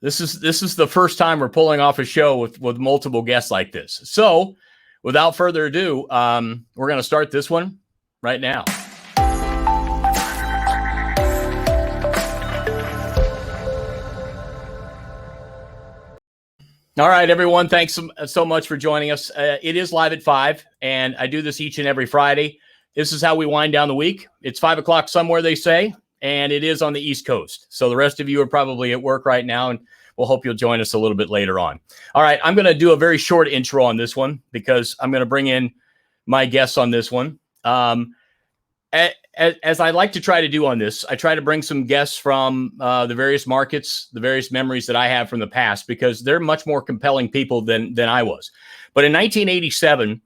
This is the first time we're pulling off a show with multiple guests like this. So without further ado, we're going to start this one right now. All right, everyone. Thanks so much for joining us. It is live at 5, and I do this each and every Friday. This is how we wind down the week. It's 5 o'clock somewhere, they say, and it is on the East Coast. So the rest of you are probably at work right now, and we'll hope you'll join us a little bit later on. All right, I'm going to do a very short intro on this one because I'm going to bring in my guests on this one. As I like to try to do on this, I try to bring some guests from the various markets, the various memories that I have from the past, because they're much more compelling people than I was. But in 1987,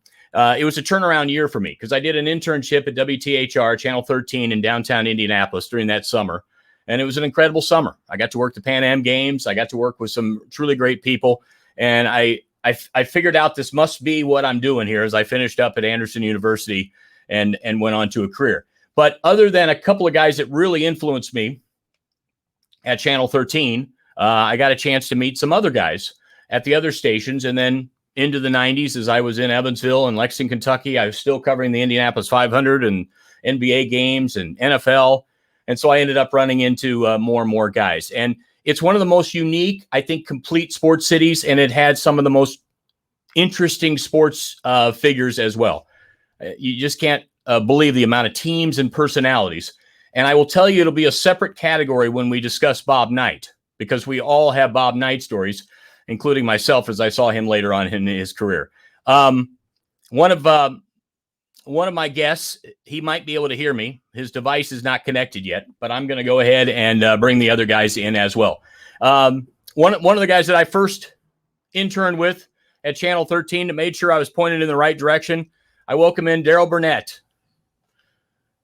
it was a turnaround year for me because I did an internship at WTHR Channel 13 in downtown Indianapolis during that summer. And it was an incredible summer. I got to work the Pan Am Games. I got to work with some truly great people. And I figured out this must be what I'm doing here as I finished up at Anderson University and went on to a career. But other than a couple of guys that really influenced me at Channel 13, I got a chance to meet some other guys at the other stations. And then into the 90s, as I was in Evansville and Lexington, Kentucky, I was still covering the Indianapolis 500 and NBA games and NFL. And so I ended up running into more and more guys. And it's one of the most unique, I think, complete sports cities. And it had some of the most interesting sports figures as well. You just can't believe the amount of teams and personalities. And I will tell you, it'll be a separate category when we discuss Bob Knight, because we all have Bob Knight stories, including myself, as I saw him later on in his career. One of my guests, he might be able to hear me. His device is not connected yet, but I'm going to go ahead and bring the other guys in as well. One of the guys that I first interned with at Channel 13 that made sure I was pointed in the right direction, I welcome in Darrel Burnett.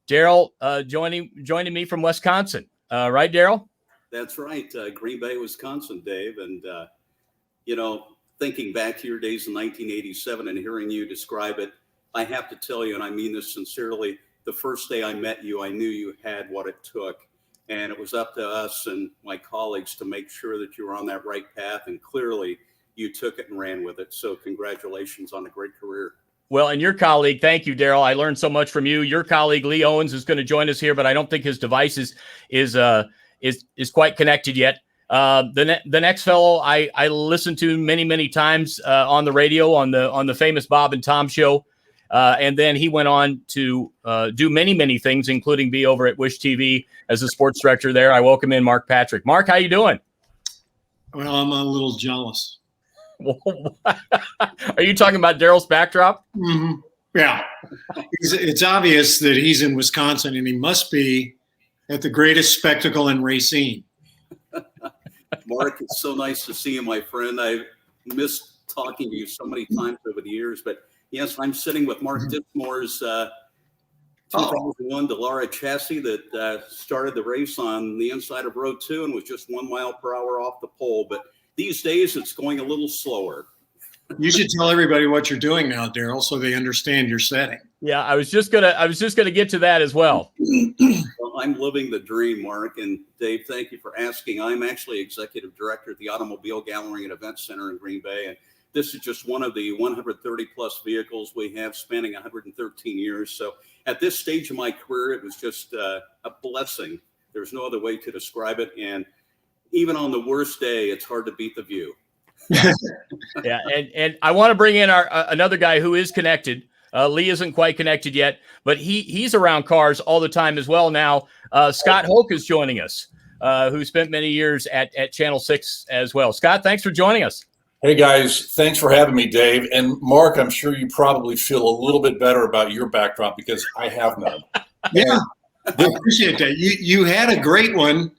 Darrel joining me from Wisconsin. Right, Darrel? That's right. Green Bay, Wisconsin, Dave. And, thinking back to your days in 1987 and hearing you describe it, I have to tell you, and I mean this sincerely, the first day I met you, I knew you had what it took. And it was up to us and my colleagues to make sure that you were on that right path. And clearly you took it and ran with it. So congratulations on a great career. Well, and your colleague, thank you, Darrel. I learned so much from you. Your colleague, Lee Owens, is going to join us here, but I don't think his device is quite connected yet. The next fellow I listened to many times on the radio on the famous Bob and Tom show, and then he went on to do many things, including be over at Wish TV as a sports director there. I welcome in Mark Patrick. Mark, how you doing? Well, I'm a little jealous. Are you talking about Darrel's backdrop? Mm-hmm. Yeah. It's obvious that he's in Wisconsin, and he must be at the greatest spectacle in Racine. Mark, it's so nice to see you, my friend. I missed talking to you so many times over the years. But, yes, I'm sitting with Mark Dismore's 2001 Delara chassis that started the race on the inside of row 2 and was just 1 mile per hour off the pole. But these days, it's going a little slower. You should tell everybody what you're doing now, Darrel, so they understand your setting. Yeah, I was just gonna get to that as well. Well, I'm living the dream, Mark. And Dave, thank you for asking. I'm actually executive director at the Automobile Gallery and Event Center in Green Bay. And this is just one of the 130 plus vehicles we have spanning 113 years. So at this stage of my career, it was just a blessing. There's no other way to describe it. And even on the worst day, it's hard to beat the view. Yeah, and I want to bring in our another guy who is connected. Lee isn't quite connected yet, but he's around cars all the time as well now. Scott Hoke is joining us, who spent many years at Channel 6 as well. Scott, thanks for joining us. Hey, guys. Thanks for having me, Dave. And Mark, I'm sure you probably feel a little bit better about your backdrop because I have none. Yeah, I appreciate that. You had a great one.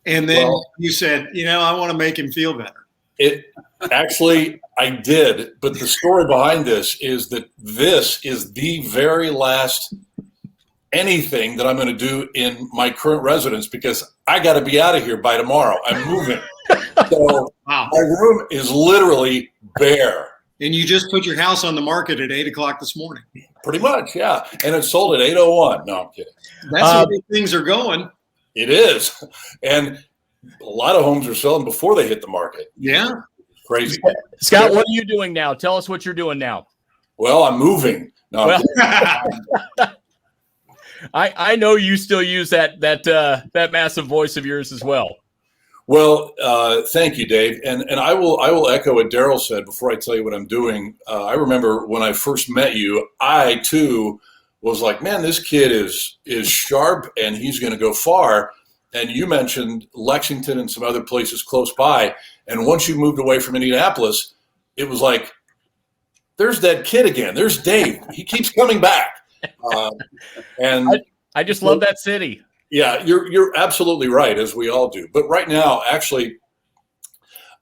And then you said, I want to make him feel better. Actually, I did. But the story behind this is that this is the very last anything that I'm going to do in my current residence because I got to be out of here by tomorrow. I'm moving. So wow. My room is literally bare. And you just put your house on the market at 8 o'clock this morning. Pretty much, yeah. And it sold at 8:01. No, I'm kidding. That's where things are going. It is. And A lot of homes are selling before they hit the market. Yeah. Crazy. Scott, what are you doing now? Tell us what you're doing now. Well, I'm moving. No, Well, I know you still use that massive voice of yours as well. Well, thank you, Dave. And I will echo what Darrel said before I tell you what I'm doing. I remember when I first met you, I too was like, man, this kid is sharp and he's going to go far. And you mentioned Lexington and some other places close by. And once you moved away from Indianapolis, it was like, there's that kid again. There's Dave. He keeps coming back. And I just love that city. Yeah, you're absolutely right, as we all do. But right now, actually,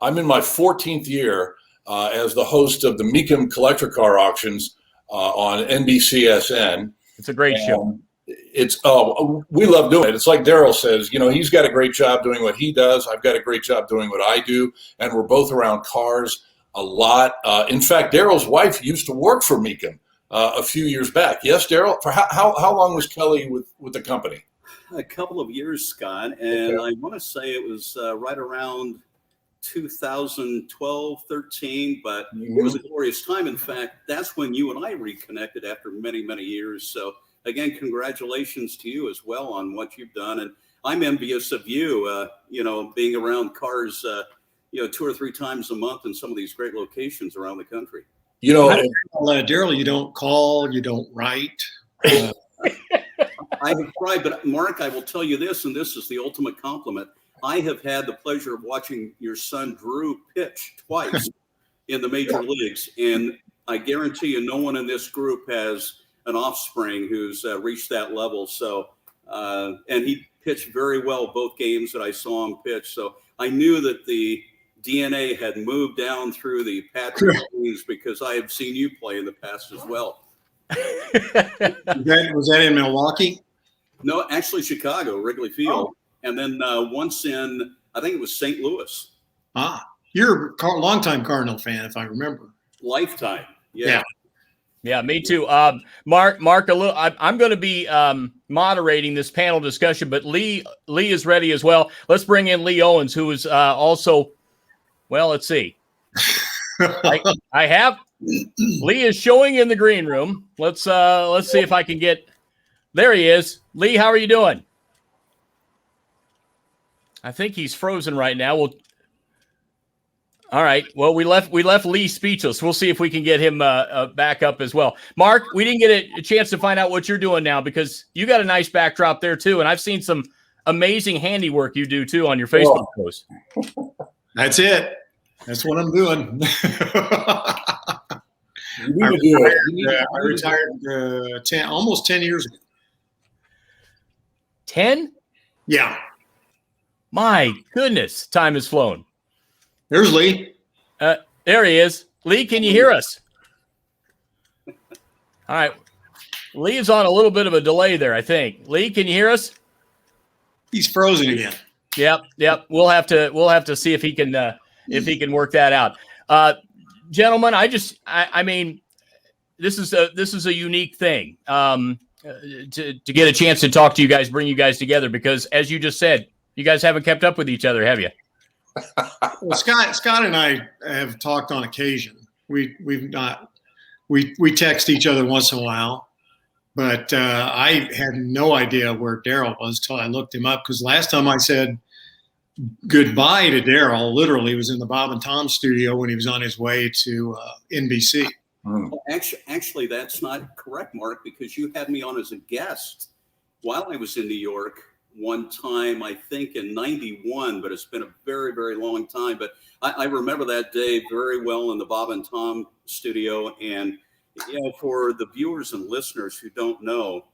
I'm in my 14th year as the host of the Mecum Collector Car Auctions on NBCSN. It's a great show. We love doing it. It's like Darrel says, he's got a great job doing what he does. I've got a great job doing what I do, and we're both around cars a lot. In fact, Darrel's wife used to work for Mecum a few years back. Yes, Darrel? For how long was Kelly with the company? A couple of years, Scott, and I want to say it was right around 2012, 13, but it was a glorious time. In fact, that's when you and I reconnected after many, many years. So again, congratulations to you as well on what you've done. And I'm envious of you, being around cars, 2 or 3 times a month in some of these great locations around the country. Darrel, you don't call, you don't write. I have tried, but Mark, I will tell you this, and this is the ultimate compliment. I have had the pleasure of watching your son Drew pitch twice in the major leagues, and I guarantee you no one in this group has an offspring who's reached that level. So, and he pitched very well both games that I saw him pitch. So I knew that the DNA had moved down through the Patrick genes because I have seen you play in the past as well. Was that in Milwaukee? No, actually Chicago, Wrigley Field. Oh. And then once in, I think it was St. Louis. You're a longtime Cardinal fan, if I remember. Lifetime. Yeah, me too. Mark, I'm going to be moderating this panel discussion, but Lee is ready as well. Let's bring in Lee Owens, who is also, well, let's see. I have Lee is showing in the green room. Let's see if I can get. There he is. Lee, how are you doing? I think he's frozen right now. All right. Well, we left Lee speechless. We'll see if we can get him back up as well. Mark, we didn't get a chance to find out what you're doing now because you got a nice backdrop there too, and I've seen some amazing handiwork you do too on your Facebook post. That's it. That's what I'm doing. I retired almost 10 years ago. 10? Yeah. My goodness, time has flown. There's Lee. There he is. Lee, can you hear us? All right. Lee is on a little bit of a delay there, I think. Lee, can you hear us? He's frozen again. Yep. We'll have to see if he can work that out. Gentlemen, I mean, this is a unique thing. To get a chance to talk to you guys, bring you guys together, because as you just said, you guys haven't kept up with each other, have you? Well, Scott and I have talked on occasion. We text each other once in a while, but I had no idea where Darrel was till I looked him up, because last time I said goodbye to Darrel, literally was in the Bob and Tom studio when he was on his way to NBC. Well, actually, that's not correct, Mark, because you had me on as a guest while I was in New York one time, I think in 91, but it's been a very, very long time. But I remember that day very well in the Bob and Tom studio. And, for the viewers and listeners who don't know,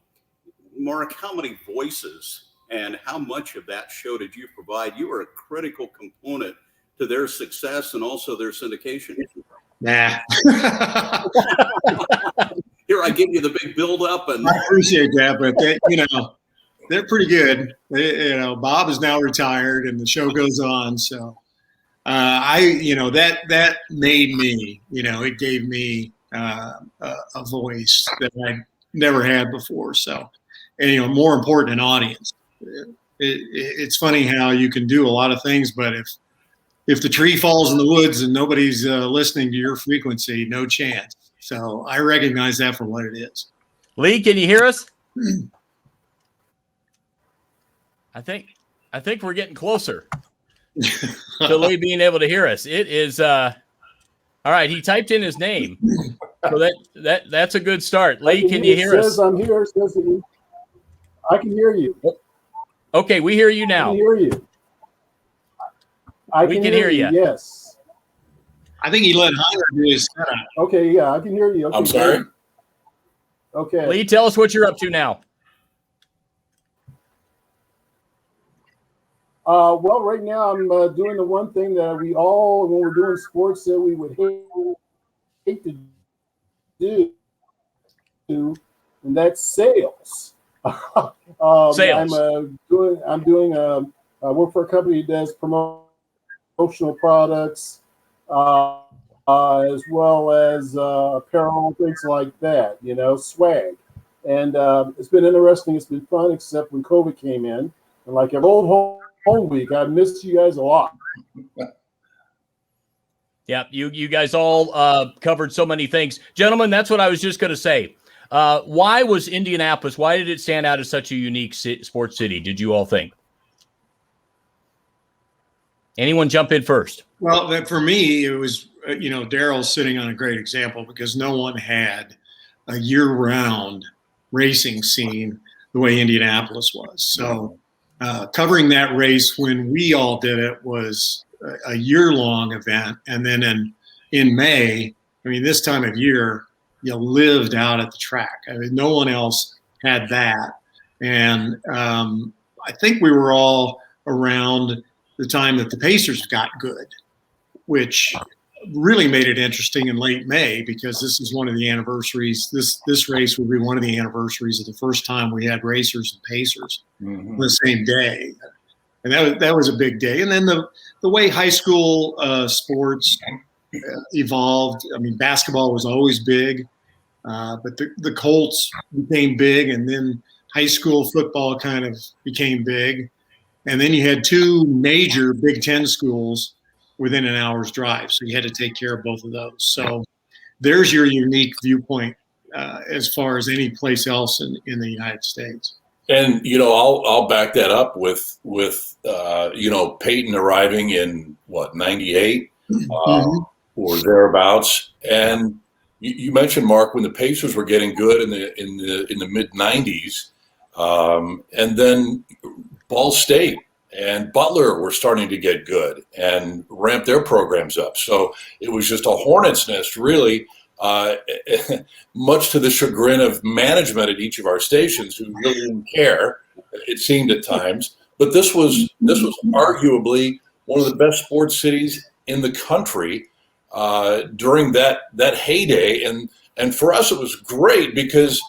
Mark, how many voices and how much of that show did you provide? You were a critical component to their success and also their syndication. Nah. Here, I give you the big build up, and I appreciate that, but they're pretty good. Bob is now retired, and the show goes on. So, that made me. It gave me a voice that I never had before. So, and more important, an audience. it's funny how you can do a lot of things, but if the tree falls in the woods and nobody's listening to your frequency, no chance. So I recognize that for what it is. Lee, can you hear us? I think we're getting closer to Lee being able to hear us. It is all right. He typed in his name, so that's a good start. Lee, can you hear us? I'm here. I can hear you. Okay, we hear you now. I can hear you. We can hear you. Yes. I think he let Hunter do his setup. Okay. Yeah, I can hear you. Okay, I'm sorry. great. Okay. Lee, tell us what you're up to now. Well, right now I'm doing the one thing that we all, when we're doing sports, that we would hate to do, and that's sales. Sales. I'm doing. I work for a company that does promotional products, as well as apparel, things like that. Swag, and it's been interesting. It's been fun, except when COVID came in, and like an old home week, I missed you guys a lot. Yeah, you guys all covered so many things. Gentlemen, that's what I was just going to say. Why was Indianapolis, why did it stand out as such a unique sports city, did you all think? Anyone jump in first? Well, for me, it was, Darrel's sitting on a great example because no one had a year-round racing scene the way Indianapolis was. So covering that race when we all did it was a year-long event. And then in May, this time of year, you lived out at the track. No one else had that. And I think we were all around the time that the Pacers got good, which really made it interesting in late May because this is one of the anniversaries. This race would be one of the anniversaries of the first time we had racers and Pacers on the same day. And that was a big day. And then the way high school sports evolved. Basketball was always big, but the Colts became big, and then high school football kind of became big. And then you had two major Big Ten schools within an hour's drive. So you had to take care of both of those. So there's your unique viewpoint as far as any place else in the United States. And, I'll back that up with Peyton arriving in 98 or thereabouts. And you mentioned, Mark, when the Pacers were getting good in the mid 90s, and then Ball State and Butler were starting to get good and ramp their programs up. So it was just a hornet's nest, really, much to the chagrin of management at each of our stations who really didn't care, it seemed at times. But this was arguably one of the best sports cities in the country during that heyday. And for us, it was great because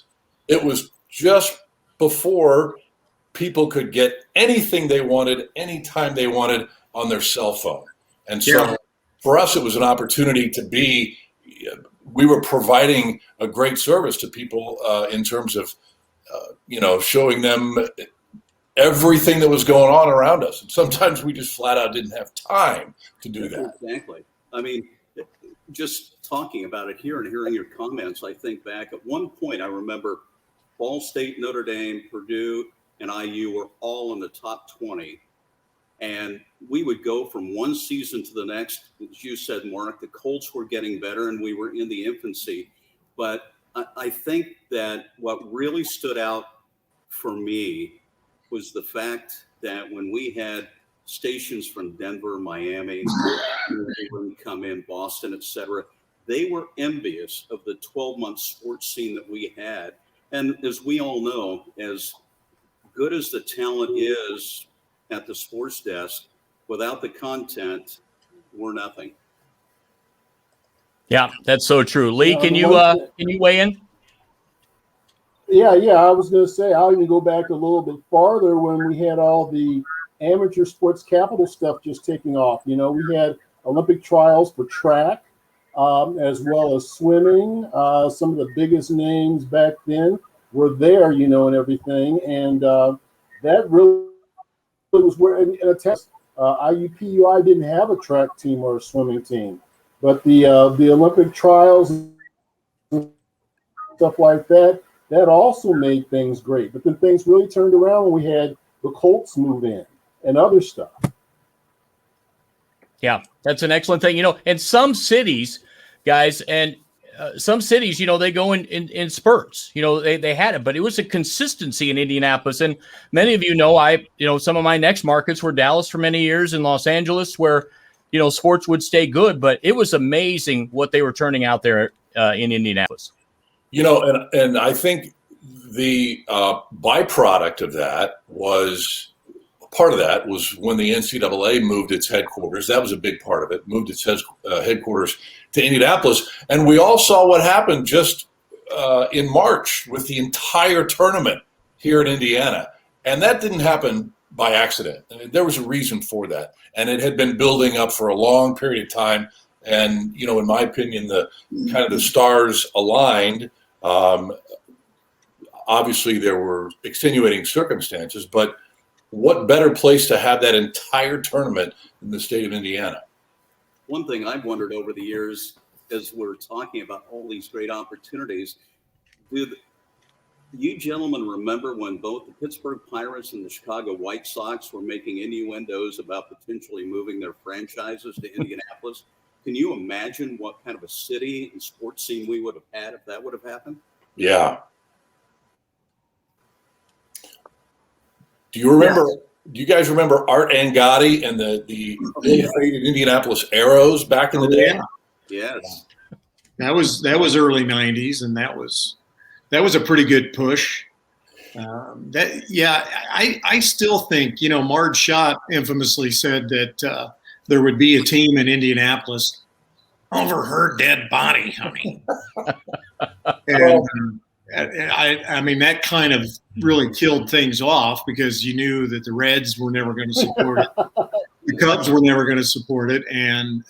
it was just before people could get anything they wanted, anytime they wanted on their cell phone. And so for us, it was an opportunity we were providing a great service to people in terms of, showing them everything that was going on around us. And sometimes we just flat out didn't have time to do that. Exactly. Just talking about it here and hearing your comments, I think back at one point, I remember Ball State, Notre Dame, Purdue, and IU were all in the top 20. And we would go from one season to the next. As you said, Mark, the Colts were getting better and we were in the infancy. But I think that what really stood out for me was the fact that when we had stations from Denver, Miami, come in, Boston, etc., they were envious of the 12-month sports scene that we had. And as we all know, as good as the talent is at the sports desk, without the content, we're nothing. Yeah, that's so true. Lee, can you weigh in? Yeah. I was going to say, I'll even go back a little bit farther when we had all the amateur sports capital stuff just taking off. We had Olympic trials for track, as well as swimming. Some of the biggest names back then were there, and everything. And that really was wearing in a test. IUPUI didn't have a track team or a swimming team, but the Olympic trials and stuff like that also made things great. But then things really turned around when we had the Colts move in and other stuff. Yeah, that's an excellent thing. And some cities, guys, and some cities, they go in spurts. They had it, but it was a consistency in Indianapolis. And many of some of my next markets were Dallas for many years and Los Angeles, where, sports would stay good. But it was amazing what they were turning out there in Indianapolis. And I think the byproduct of that was part of that was when the NCAA moved its headquarters. That was a big part of it, moved its headquarters to Indianapolis. And we all saw what happened just in March with the entire tournament here in Indiana. And that didn't happen by accident. I mean, there was a reason for that. And it had been building up for a long period of time. And, in my opinion, the kind of the stars aligned. Obviously, there were extenuating circumstances, but what better place to have that entire tournament than the state of Indiana? One thing I've wondered over the years, as we're talking about all these great opportunities, do you gentlemen remember when both the Pittsburgh Pirates and the Chicago White Sox were making innuendos about potentially moving their franchises to Indianapolis? Can you imagine what kind of a city and sports scene we would have had if that would have happened? Yeah. Do you guys remember Art Angotti and the ill-fated Indianapolis Arrows back in the day? Yeah. Yes. That was early 90s, and that was a pretty good push. I still think, Marge Schott infamously said that there would be a team in Indianapolis over her dead body, honey. And I mean, that kind of really killed things off because you knew that the Reds were never going to support it. The Cubs were never going to support it. And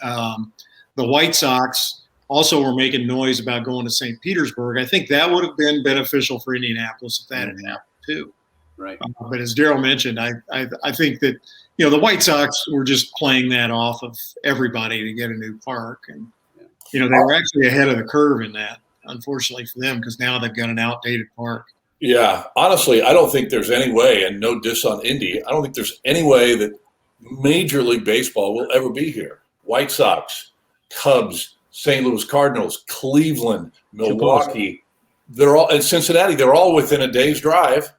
the White Sox also were making noise about going to St. Petersburg. I think that would have been beneficial for Indianapolis if that had happened too. Right. But as Darrel mentioned, I think that, the White Sox were just playing that off of everybody to get a new park. And, they were actually ahead of the curve in that, unfortunately for them, because now they've got an outdated park. Yeah. Honestly, I don't think there's any way, and no diss on Indy, I don't think there's any way that Major League Baseball will ever be here. White Sox, Cubs, St. Louis Cardinals, Cleveland, Milwaukee, and Cincinnati, they're all within a day's drive.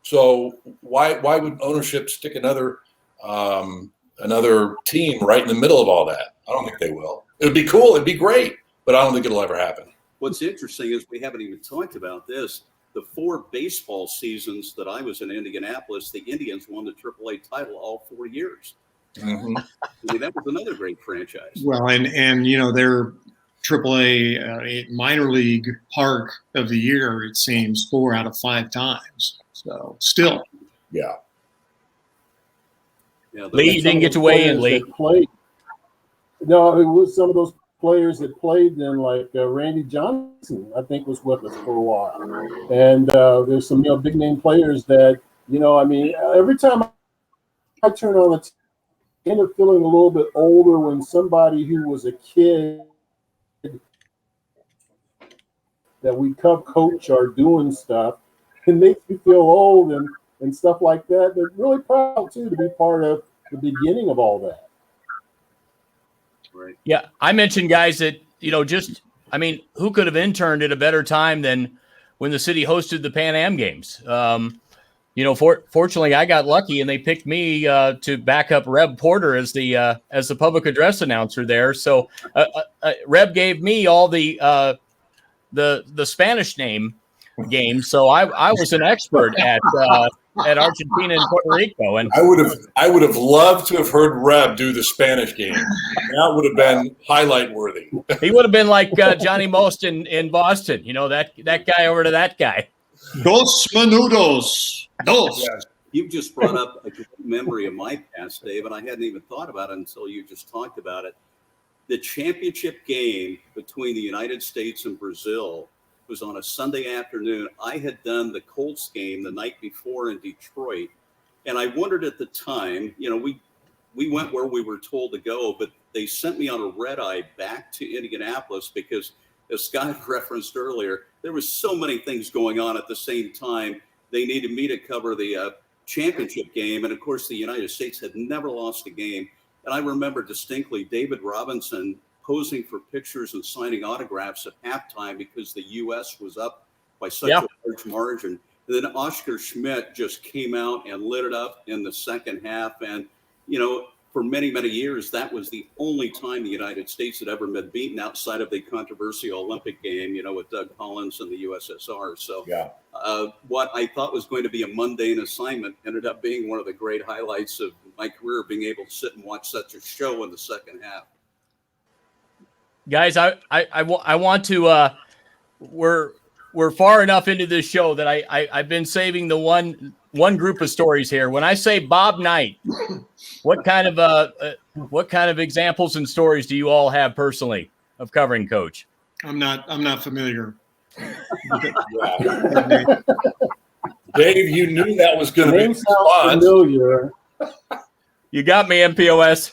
So why would ownership stick another team right in the middle of all that? I don't think they will. It would be cool. It'd be great, but I don't think it'll ever happen. What's interesting is we haven't even talked about this. The 4 baseball seasons that I was in Indianapolis, the Indians won the AAA title all 4 years. Mm-hmm. I mean, that was another great franchise. Well, and their AAA minor league park of the year, it seems 4 out of 5 times. So still. Yeah. Lee, you didn't get to weigh in, Lee. No, it was some of those players that played then, like Randy Johnson, I think was with us for a while. And there's some big name players that, every time I turn on the I end up feeling a little bit older when somebody who was a kid that we coach are doing stuff. It makes me feel old and stuff like that. They're really proud, too, to be part of the beginning of all that. Right. Yeah, I mentioned, guys, that, who could have interned at a better time than when the city hosted the Pan Am Games? Fortunately, I got lucky, and they picked me to back up Reb Porter as the public address announcer there. So Reb gave me all the Spanish name games, so I was an expert at Argentina and Puerto Rico. And I would have loved to have heard Reb do the Spanish game. That would have been highlight worthy. He would have been like Johnny Most in Boston. That guy over to that guy. Dos minutos. Dos. Yeah. You've just brought up a memory of my past, Dave, and I hadn't even thought about it until you just talked about it. The championship game between the United States and Brazil was on a Sunday afternoon. I had done the Colts game the night before in Detroit, And I wondered at the time, we went where we were told to go, but they sent me on a red eye back to Indianapolis because, as Scott referenced earlier, there was so many things going on at the same time. They needed me to cover the championship game. And of course, the United States had never lost a game. And I remember distinctly David Robinson posing for pictures and signing autographs at halftime because the U.S. was up by such a large margin. And then Oscar Schmidt just came out and lit it up in the second half. And, for many, many years, that was the only time the United States had ever been beaten outside of the controversial Olympic game, with Doug Collins and the USSR. So what I thought was going to be a mundane assignment ended up being one of the great highlights of my career, being able to sit and watch such a show in the second half. Guys, I want to, we're far enough into this show that I've been saving the one group of stories here. When I say Bob Knight, what kind of examples and stories do you all have personally of covering Coach? I'm not familiar. Dave, you knew that was going to be familiar. You got me, MPOS.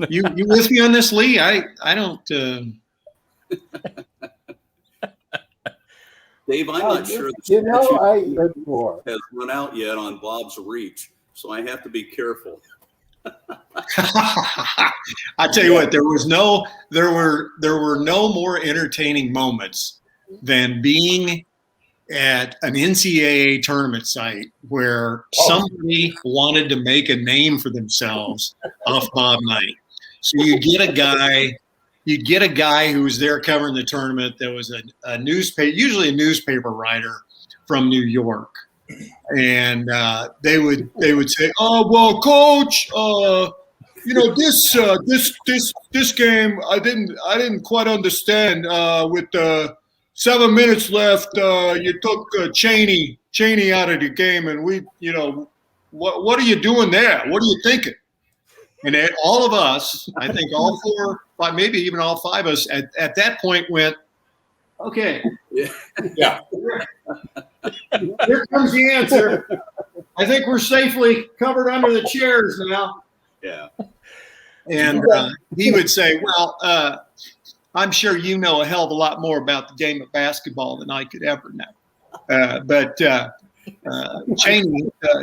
You with me on this, Lee? I don't. Dave, I'm not sure the has run out yet on Bob's reach, so I have to be careful. I tell you what, there were no more entertaining moments than being at an NCAA tournament site where somebody wanted to make a name for themselves off Bob Knight. So you get a guy who was there covering the tournament that was a newspaper, usually a newspaper writer from New York. And they would say, "Oh, well, Coach, this game I didn't quite understand. With 7 minutes left, you took Cheney out of the game, and what are you doing there? What are you thinking?" And all of us, I think all 4, 5, maybe even all 5 of us at that point went, "Okay, Yeah. Here comes the answer. I think we're safely covered under the chairs now." Yeah. And he would say, "Well, I'm sure you know a hell of a lot more about the game of basketball than I could ever know." But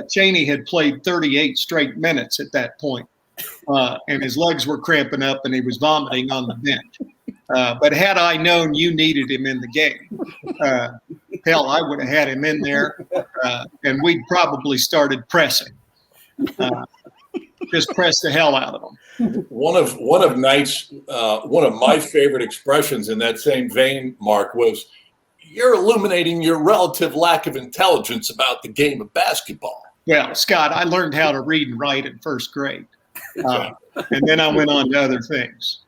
Cheney had played 38 straight minutes at that point, and his legs were cramping up and he was vomiting on the bench. But had I known you needed him in the game, hell, I would have had him in there, and we'd probably started pressing. Just press the hell out of them. One of Knight's one of my favorite expressions in that same vein, Mark, was, "You're illuminating your relative lack of intelligence about the game of basketball." Well, Scott, I learned how to read and write in first grade, and then I went on to other things.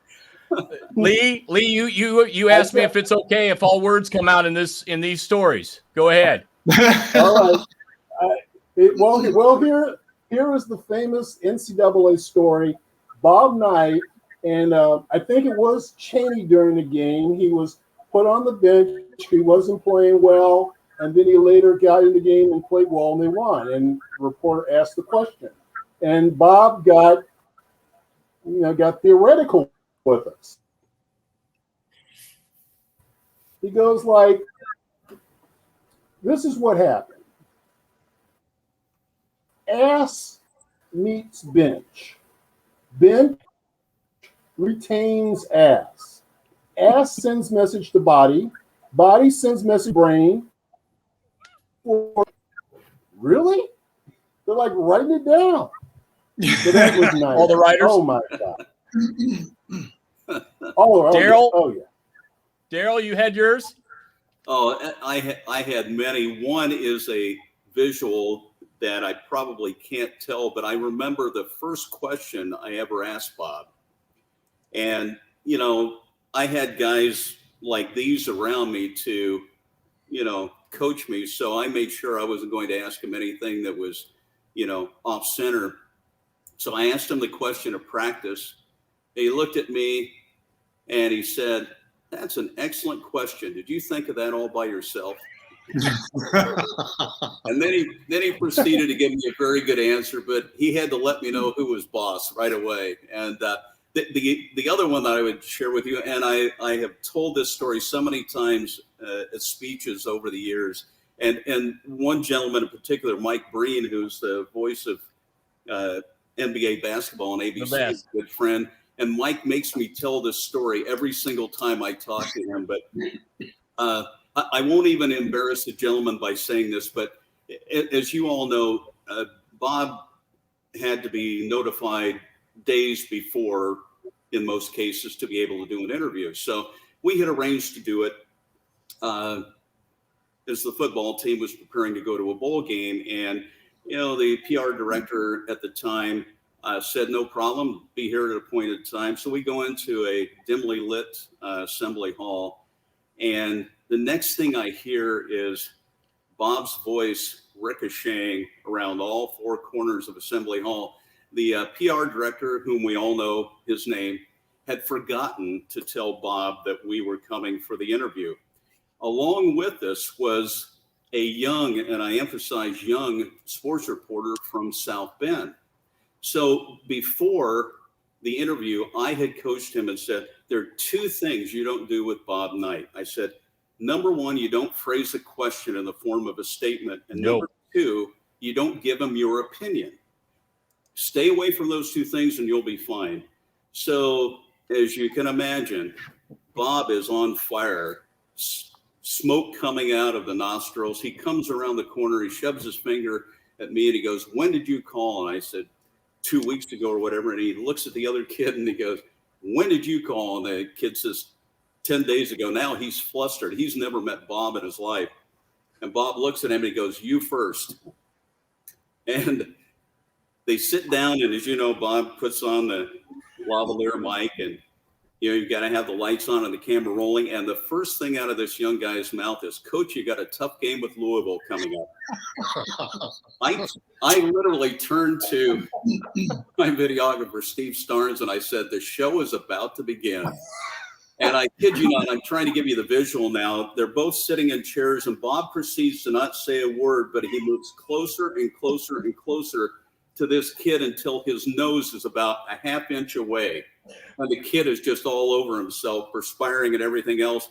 Lee, you asked me if it's okay if all words come out in these stories. Go ahead. All right. Here is the famous NCAA story. Bob Knight, and I think it was Cheney during the game. He was put on the bench. He wasn't playing well, and then he later got in the game and played well, and they won. And the reporter asked the question, and Bob got theoretical with us. He goes like, "This is what happened. Ass meets bench. Bench retains ass. Ass sends message to body. Body sends message to brain." Really? They're like writing it down. So that was nice. All the writers? Oh my God. Darrel? Oh yeah. Darrel, you had yours? Oh, I had many. One is a visual that I probably can't tell, but I remember the first question I ever asked Bob. And, I had guys like these around me to, coach me. So I made sure I wasn't going to ask him anything that was, off center. So I asked him the question of practice. He looked at me and he said, "That's an excellent question. Did you think of that all by yourself?" And then he proceeded to give me a very good answer, but he had to let me know who was boss right away. And the other one that I would share with you, and I have told this story so many times at speeches over the years, and one gentleman in particular, Mike Breen, who's the voice of NBA basketball on ABC, is a good friend. And Mike makes me tell this story every single time I talk to him. But I won't even embarrass the gentleman by saying this, but as you all know, Bob had to be notified days before, in most cases, to be able to do an interview. So we had arranged to do it as the football team was preparing to go to a bowl game. And, you know, the PR director at the time said, no problem, be here at an appointed time. So we go into a dimly lit assembly hall. And the next thing I hear is Bob's voice ricocheting around all four corners of Assembly Hall. The PR director, whom we all know his name, had forgotten to tell Bob that we were coming for the interview. Along with us was a young, and I emphasize young, sports reporter from South Bend. So before the interview, I had coached him and said, there are two things you don't do with Bob Knight. I said, number one, you don't phrase a question in the form of a statement. And number two, you don't give him your opinion. Stay away from those two things and you'll be fine. So as you can imagine, Bob is on fire, smoke coming out of the nostrils. He comes around the corner, he shoves his finger at me and he goes, when did you call? And I said, 2 weeks ago or whatever. And he looks at the other kid and he goes, when did you call? And the kid says, 10 days ago. Now he's flustered. He's never met Bob in his life. And Bob looks at him and he goes, you first. And they sit down, and as you know, Bob puts on the lavalier mic, and you know, you've got to have the lights on and the camera rolling. And the first thing out of this young guy's mouth is, Coach, you got a tough game with Louisville coming up. I literally turned to my videographer, Steve Starnes, and I said, the show is about to begin. And I kid you not, I'm trying to give you the visual now. They're both sitting in chairs, and Bob proceeds to not say a word, but he moves closer and closer and closer to this kid until his nose is about a half inch away. And the kid is just all over himself, perspiring and everything else.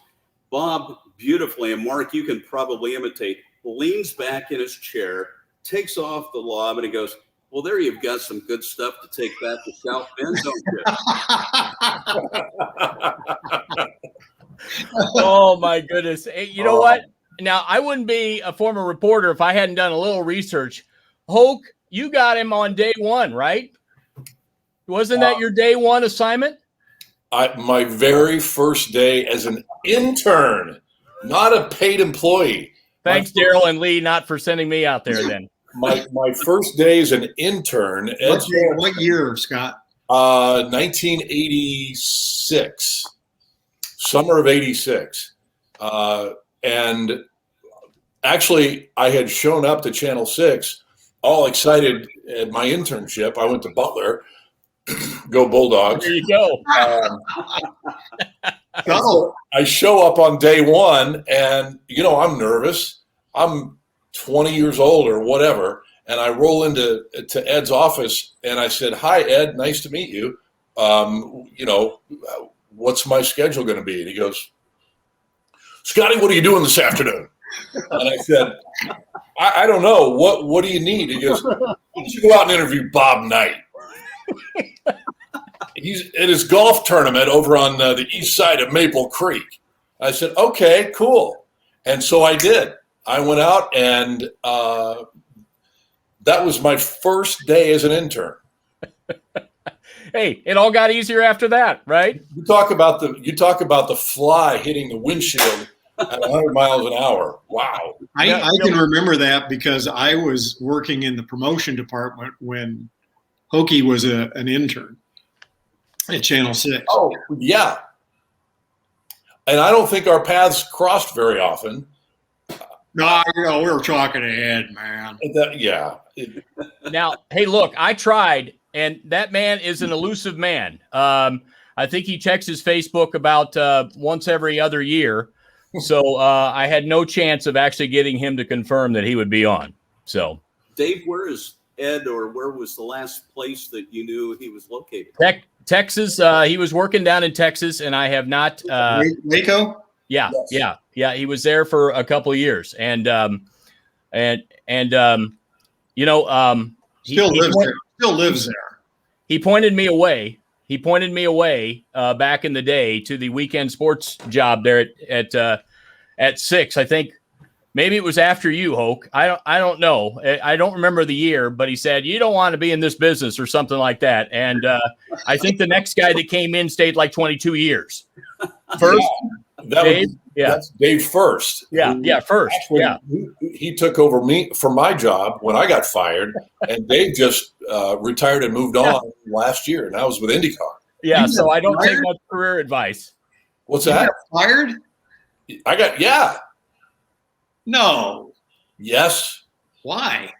Bob, beautifully, and Mark, you can probably imitate, leans back in his chair, takes off the lob, and he goes, well, there you've got some good stuff to take back to South Bend, don't you? Oh, my goodness. Hey, you know what? Now, I wouldn't be a former reporter if I hadn't done a little research. Hoke, you got him on day one, right? Wasn't that your day one assignment? My very first day as an intern, not a paid employee. Thanks, Darrel and Lee, not for sending me out there then. My first day as an intern. What year, Scott? 1986, summer of 86. And actually, I had shown up to Channel 6 all excited at my internship. I went to Butler. Go Bulldogs. There you go. So I show up on day one, and, you know, I'm nervous. I'm 20 years old or whatever, and I roll into Ed's office, and I said, hi, Ed, nice to meet you. You know, what's my schedule going to be? And he goes, Scotty, what are you doing this afternoon? And I said, I don't know. What do you need? He goes, why don't you go out and interview Bob Knight? He's at his golf tournament over on the east side of Maple Creek. I said, okay, cool. And so I did. I went out, and that was my first day as an intern. Hey, it all got easier after that, right? You talk about the fly hitting the windshield at 100 miles an hour. Wow. I can remember that because I was working in the promotion department when Hokie was an intern at Channel 6. Oh, yeah. And I don't think our paths crossed very often. No, we were talking ahead, man. Yeah. Now, hey, look, I tried, and that man is an elusive man. I think he checks his Facebook about once every other year. So I had no chance of actually getting him to confirm that he would be on. So, Dave, where is Ed, or where was the last place that you knew he was located? Texas. He was working down in Texas, and I have not. Waco? Yeah, Yes. yeah. He was there for a couple of years, and Still lives there. Still lives there. He pointed me away. Back in the day to the weekend sports job there at 6. I think maybe it was after you, Hoke. I don't know. I don't remember the year, but he said you don't want to be in this business or something like that. And I think the next guy that came in stayed like 22 years. First, Dave. That's Dave First. First. He took over me from my job when I got fired, and Dave just retired and moved on last year, and I was with IndyCar. Yeah, so I don't take much career advice. What's You that? got fired? No. Yes. Why?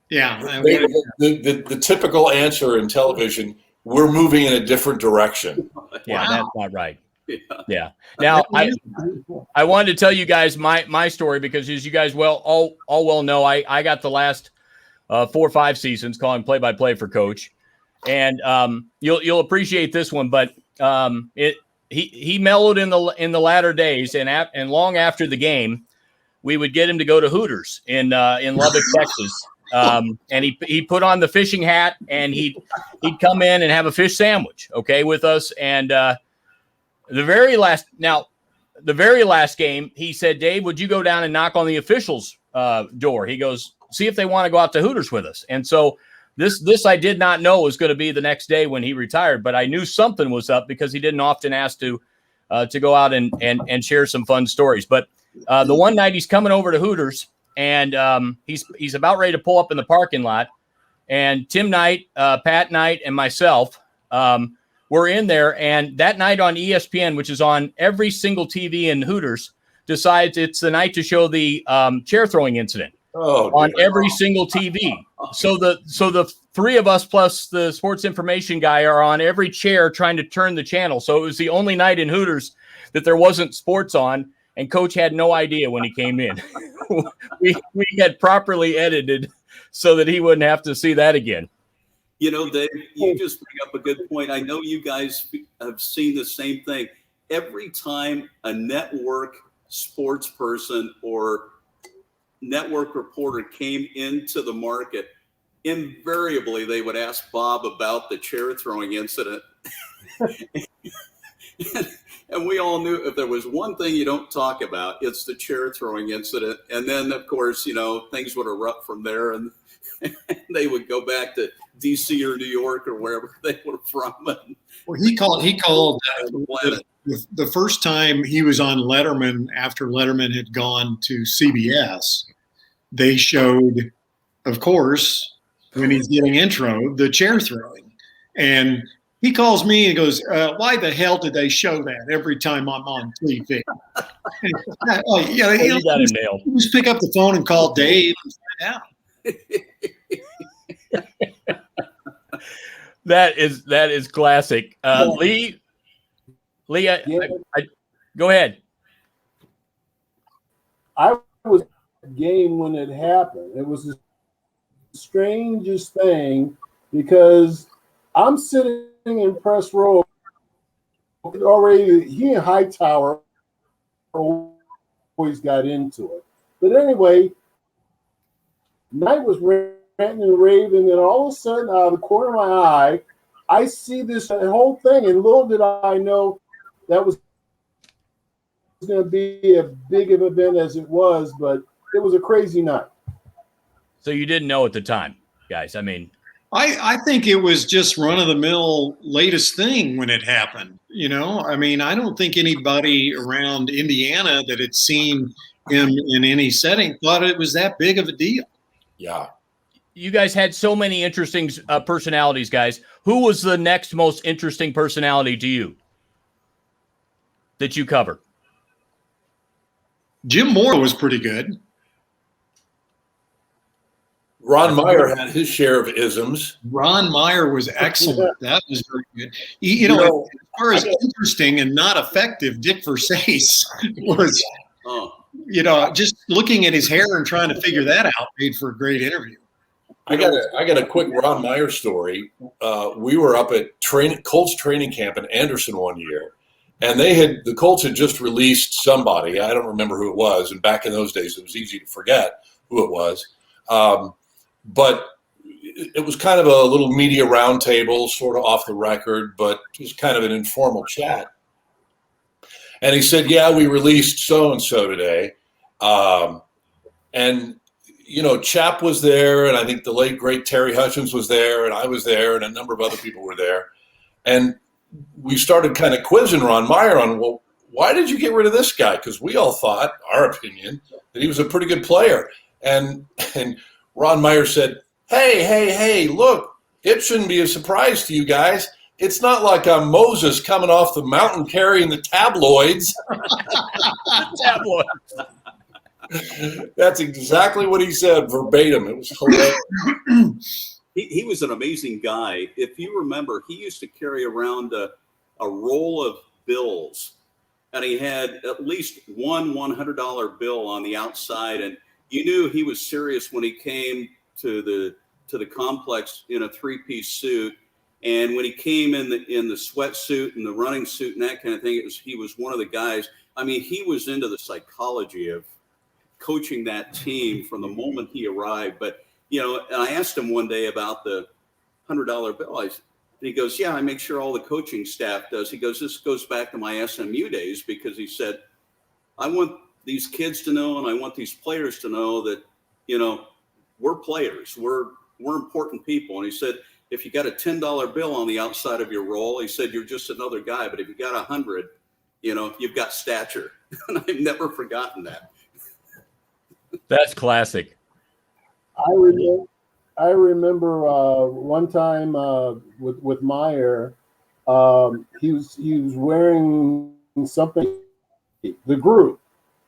Yeah. The typical answer in television, we're moving in a different direction. Yeah, Wow. that's not right. Yeah. Now I wanted to tell you guys my story because, as you guys all well know, I got the last 4 or 5 seasons calling play-by-play for Coach, and you'll appreciate this one. But he mellowed in the latter days, and long after the game, we would get him to go to Hooters in Lubbock, Texas. And he put on the fishing hat, and he'd come in and have a fish sandwich, with us. And the very last game, he said, "Dave, would you go down and knock on the officials' door?" He goes, "See if they want to go out to Hooters with us." And so this I did not know was going to be the next day when he retired, but I knew something was up because he didn't often ask to go out and share some fun stories. But the one night he's coming over to Hooters, and he's about ready to pull up in the parking lot, and Tim Knight, Pat Knight, and myself were in there. And that night on ESPN, which is on every single TV in Hooters, decides it's the night to show the chair throwing incident on every single TV. So the 3 of us plus the sports information guy are on every chair trying to turn the channel. So it was the only night in Hooters that there wasn't sports on, and Coach had no idea when he came in. we had properly edited so that he wouldn't have to see that again. Dave, you just bring up a good point. I know you guys have seen the same thing. Every time a network sports person or network reporter came into the market, invariably they would ask Bob about the chair throwing incident. And we all knew if there was one thing you don't talk about, it's the chair throwing incident. And then, of course, things would erupt from there, and they would go back to D.C. or New York or wherever they were from. Well, he called the first time he was on Letterman after Letterman had gone to CBS. They showed, of course, when he's getting introed, the chair throwing. And he calls me and goes, "Why the hell did they show that every time I'm on TV?" You got him nailed. Just pick up the phone and call Dave and find out. That is classic. Lee, go ahead. I was at the game when it happened. It was the strangest thing because I'm sitting in press row already. He and Hightower always got into it. But anyway, Knight was ranting and raving, and all of a sudden, out of the corner of my eye, I see this whole thing, and little did I know that was going to be a big of an event as it was, but it was a crazy night. So you didn't know at the time, guys. I mean, I think it was just run-of-the-mill latest thing when it happened. I mean, I don't think anybody around Indiana that had seen him in any setting thought it was that big of a deal. Yeah. You guys had so many interesting personalities, guys. Who was the next most interesting personality to you that you covered? Jim Moore was pretty good. Ron Meyer had his share of isms. Ron Meyer was excellent. That was very good. You know, as far as interesting and not effective, Dick Versace was, you know, just looking at his hair and trying to figure that out made for a great interview. I got a quick Ron Meyer story. We were up at Colts training camp in Anderson one year, and the Colts had just released somebody. I don't remember who it was. And back in those days, it was easy to forget who it was. But it was kind of a little media roundtable, sort of off the record, but it was kind of an informal chat. And he said, yeah, we released so-and-so today. And, you know, Chap was there, and I think the late, great Terry Hutchins was there, and I was there, and a number of other people were there. And we started kind of quizzing Ron Meyer on, well, why did you get rid of this guy? Because we all thought, our opinion, that he was a pretty good player. And Ron Meyer said, hey, look, it shouldn't be a surprise to you guys. It's not like I'm Moses coming off the mountain carrying the tabloids. That's exactly what he said, verbatim. It was hilarious. He was an amazing guy. If you remember, he used to carry around a roll of bills, and he had at least one $100 bill on the outside, and you knew he was serious when he came to the complex in a three-piece suit. And when he came in the sweatsuit and the running suit and that kind of thing, he was one of the guys. I mean, he was into the psychology of coaching that team from the moment he arrived. But, you know, and I asked him one day about the $100 bill. And he goes, yeah, I make sure all the coaching staff does. He goes, this goes back to my SMU days, because he said, I want these kids to know, and I want these players to know that, you know, we're players. We're important people. And he said, if you got a $10 bill on the outside of your roll, he said, you're just another guy. But if you got 100, you know, you've got stature. And I've never forgotten that. That's classic. I remember one time with Meyer, he was wearing something. The group,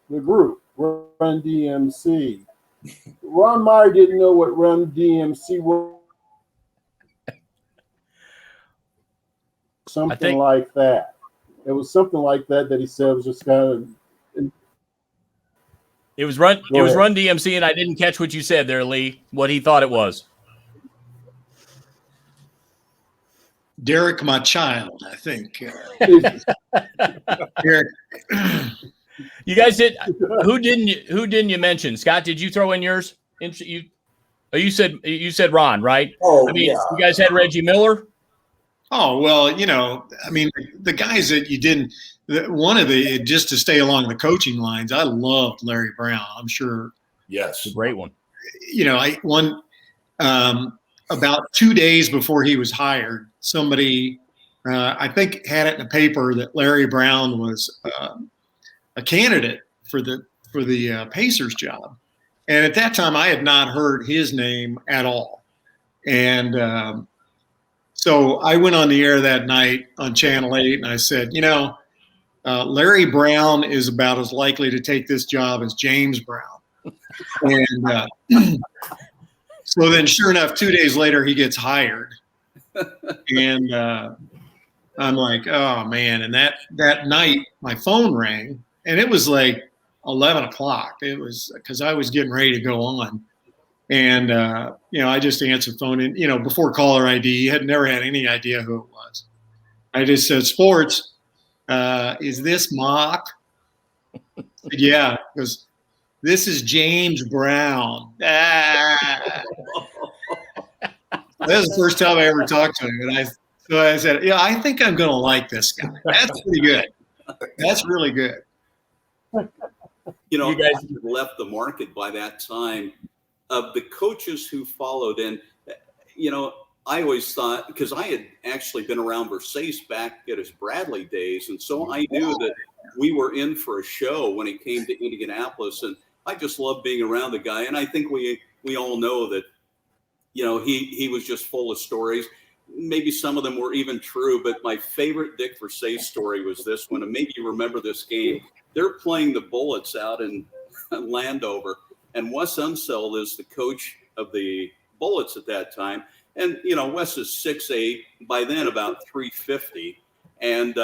Run DMC. Ron Meyer didn't know what Run DMC was. Something like that. It was something like that he said was just kind of. It was Run DMC, and I didn't catch what you said there, Lee. What he thought it was. Derek, my child, I think. Derek. You guys did. Who didn't you mention? Scott, did you throw in yours? You said Ron, right? Oh, I mean, yeah. You guys had Reggie Miller. Oh, well, you know, I mean, the guys that you didn't. Just to stay along the coaching lines, I loved Larry Brown. I'm sure. Yes, a great one. You know, about 2 days before he was hired, somebody I think had it in the paper that Larry Brown was a candidate for the Pacers job, and at that time I had not heard his name at all, and so I went on the air that night on Channel 8 and I said, you know, Larry Brown is about as likely to take this job as James Brown, and so then sure enough, 2 days later he gets hired, and I'm like, oh man, and that night my phone rang. And it was like 11 o'clock. It was because I was getting ready to go on. And, you know, I just answered the phone. And, you know, before caller ID, had never had any idea who it was. I just said, sports, is this Mock? Said, yeah, because this is James Brown. That was the first time I ever talked to him. And so I said, yeah, I think I'm going to like this guy. That's pretty good. That's really good. You know, you guys had left the market by that time. Of the coaches who followed, and you know, I always thought, because I had actually been around Versace back at his Bradley days, and so I knew that we were in for a show when he came to Indianapolis, and I just loved being around the guy. And I think we all know that, you know, he was just full of stories. Maybe some of them were even true, but my favorite Dick Versace story was this one, and maybe you remember this game. They're playing the Bullets out in Landover, and Wes Unseld is the coach of the bullets at that time. And, you know, Wes is 6'8", by then about 350. And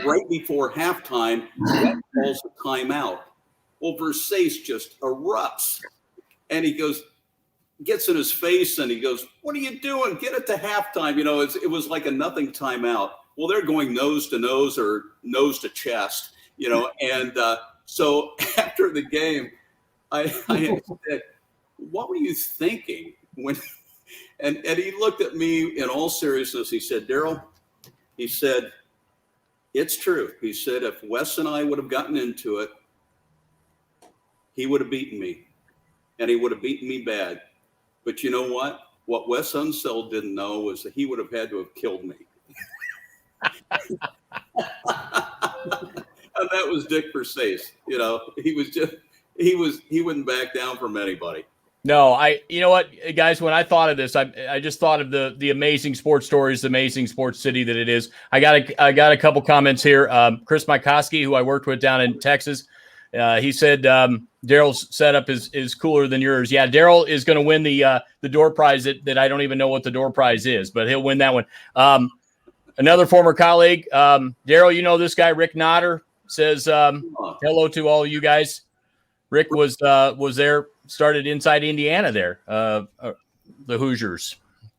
right before halftime, Wes calls a timeout. Well, Versace just erupts. And he goes, gets in his face, and he goes, "What are you doing? Get it to halftime." You know, it was like a nothing timeout. Well, they're going nose to nose or nose to chest, you know. And so after the game, I said, "What were you thinking when?" And he looked at me in all seriousness. He said, "Darrel," he said, "it's true." He said, "If Wes and I would have gotten into it, he would have beaten me, and he would have beaten me bad. But you know what? What Wes Unseld didn't know was that he would have had to have killed me." And that was Dick Versace. You know, he wouldn't back down from anybody. No, you know what, guys, when I thought of this, I just thought of the amazing sports stories, the amazing sports city that it is. I got a couple comments here. Chris Mikoski, who I worked with down in Texas, he said Darrel's setup is cooler than yours. Yeah, Darrel is going to win the door prize that I don't even know what the door prize is, but he'll win that one. Another former colleague, Darrel, you know this guy, Rick Notter, says hello to all you guys. Rick was there, started inside Indiana there, the Hoosiers.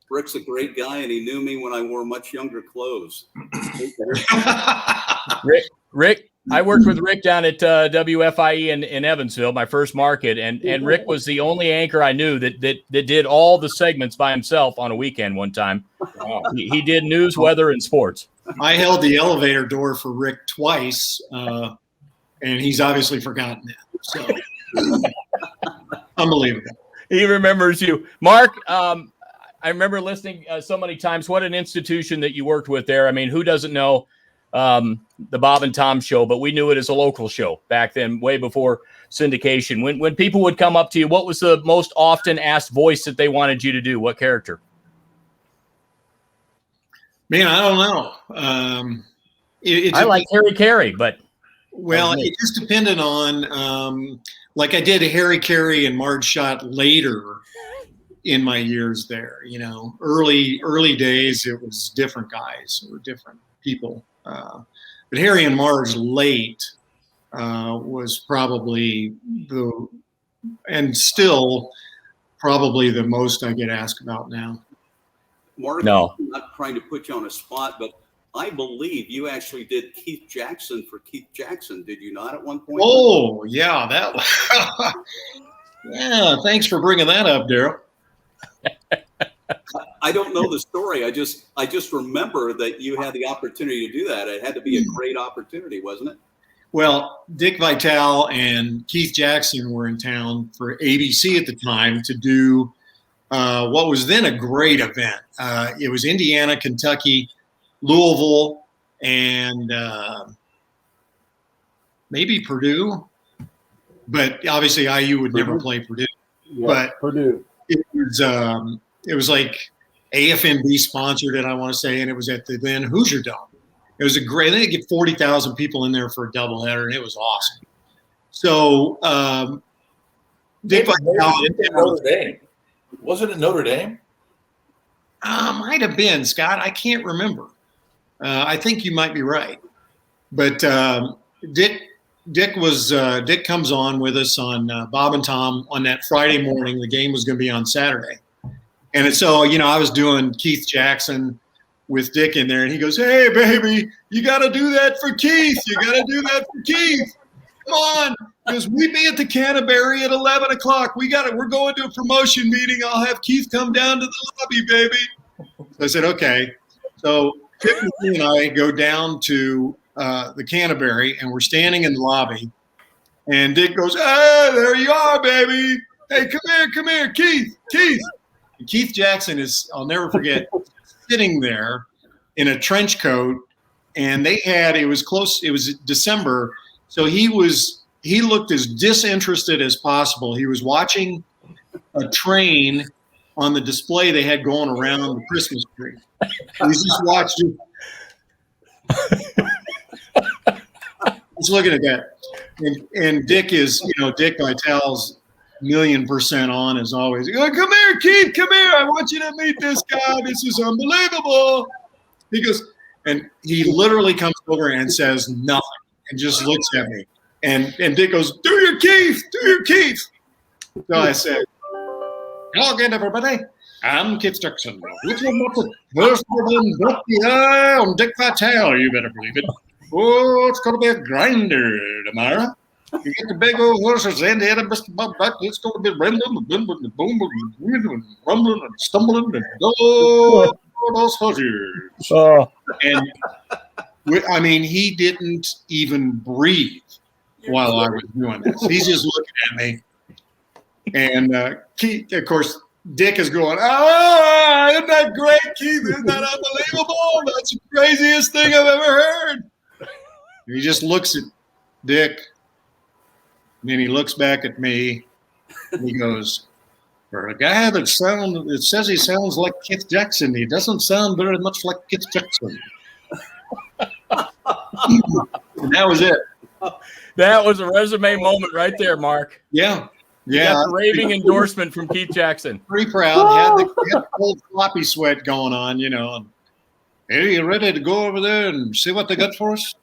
Rick's a great guy, and he knew me when I wore much younger clothes. Rick, I worked with Rick down at WFIE in Evansville, my first market, and Rick was the only anchor I knew that did all the segments by himself on a weekend one time. Wow. He did news, weather, and sports. I held the elevator door for Rick twice, and he's obviously forgotten that. So unbelievable. He remembers you. Mark, I remember listening so many times. What an institution that you worked with there. I mean, who doesn't know the Bob and Tom show, but we knew it as a local show back then, way before syndication. When people would come up to you, what was the most often asked voice that they wanted you to do? What character? Man, I don't know. I like Harry Carey, but well, it just depended on like I did Harry Carey and Marge Schott later in my years there. You know, early days it was different guys or different people. But Harry and Marge late was probably still probably the most I get asked about now. Mark, no. I'm not trying to put you on a spot, but I believe you actually did Keith Jackson for Keith Jackson. Did you not at one point? Oh, yeah. That was yeah. Thanks for bringing that up, Darrel. I don't know the story. I just remember that you had the opportunity to do that. It had to be a great opportunity, wasn't it? Well, Dick Vitale and Keith Jackson were in town for ABC at the time to do what was then a great event. It was Indiana, Kentucky, Louisville, and maybe Purdue. But obviously IU would never play Purdue. Yeah, but Purdue. It was like AFNB sponsored it, I want to say, and it was at the then Hoosier Dome. It was a great. They get 40,000 people in there for a doubleheader, and it was awesome. So Dick Vitale, Notre Dame. Wasn't it Notre Dame? Might have been, Scott. I can't remember. I think you might be right. But Dick comes on with us on Bob and Tom on that Friday morning. The game was going to be on Saturday. And so, you know, I was doing Keith Jackson with Dick in there, and he goes, "Hey, baby, you got to do that for Keith. You got to do that for Keith. Come on." He goes, "Meet me at the Canterbury at 11 o'clock. We're going to a promotion meeting. I'll have Keith come down to the lobby, baby." So I said, okay. So Dick and I go down to the Canterbury, and we're standing in the lobby. And Dick goes, "Hey, there you are, baby. Hey, come here, Keith. And Keith Jackson is, I'll never forget, sitting there in a trench coat. And it was December. So he looked as disinterested as possible. He was watching a train on the display they had going around the Christmas tree. He's just watching. He's looking at that. And Dick is, Dick Vitale's 1,000,000% on as always. He goes, come here, Keith, come here. I want you to meet this guy. This is unbelievable. He goes, and he literally comes over and says nothing and just looks at me. And Dick goes, do your Keith, do your Keith. So I said, hello again, everybody. I'm Keith Jackson. Which one was it? First one, I'm Dick Vitale, you better believe it. Oh, it's going to be a grinder tomorrow. You get the big old horses in there, Mr. Bob Buck. It's going to be rambling and booming and booming and rumbling and stumbling and go those horses. And I mean, he didn't even breathe while I was doing this. He's just looking at me. And Keith, of course, Dick is going, oh, isn't that great, Keith? Isn't that unbelievable? That's the craziest thing I've ever heard. And he just looks at Dick. And then he looks back at me and he goes, for a guy that says he sounds like Keith Jackson, he doesn't sound very much like Keith Jackson. And that was it. That was a resume moment right there, Mark. Yeah. You got the raving endorsement from Keith Jackson. Pretty proud. Had the old floppy sweat going on, you know. And, hey, you ready to go over there and see what they got for us?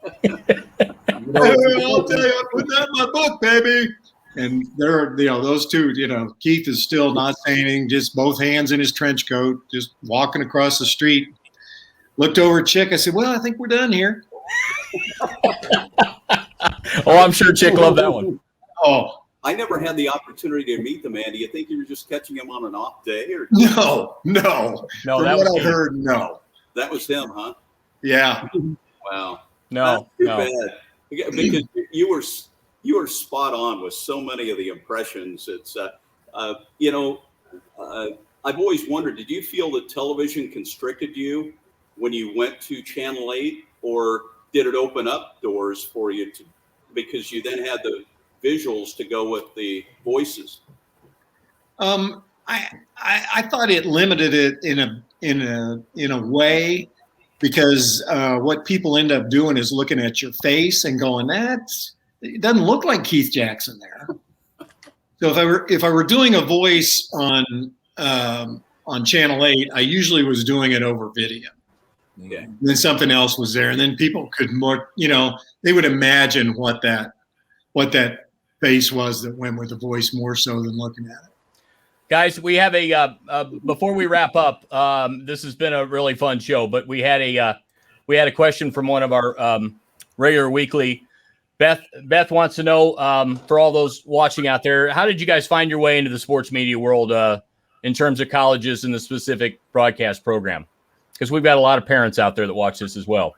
I'll tell you, I put that in my book, baby. And they're, those two, Keith is still not saying anything, just both hands in his trench coat, just walking across the street. Looked over at Chick. I said, well, I think we're done here. Oh, I'm sure Chick loved that one. Oh, I never had the opportunity to meet the man. Do you think you were just catching him on an off day? Or No. No, From that what was I heard, no. that was him, huh? Yeah. Wow. No. Too bad. Because you were spot on with so many of the impressions. It's I've always wondered, did you feel that television constricted you when you went to Channel 8, or did it open up doors for you because you then had the visuals to go with the voices? I thought it limited it in a way, because what people end up doing is looking at your face and going, it doesn't look like Keith Jackson there. So if I were doing a voice on Channel 8, I usually was doing it over video. Yeah. And then something else was there, and then people could more, they would imagine what that face was that went with the voice more so than looking at it. Guys, we have before we wrap up, this has been a really fun show, but we had a question from one of our regular weekly. Beth wants to know, for all those watching out there, how did you guys find your way into the sports media world in terms of colleges and the specific broadcast program? Because we've got a lot of parents out there that watch this as well.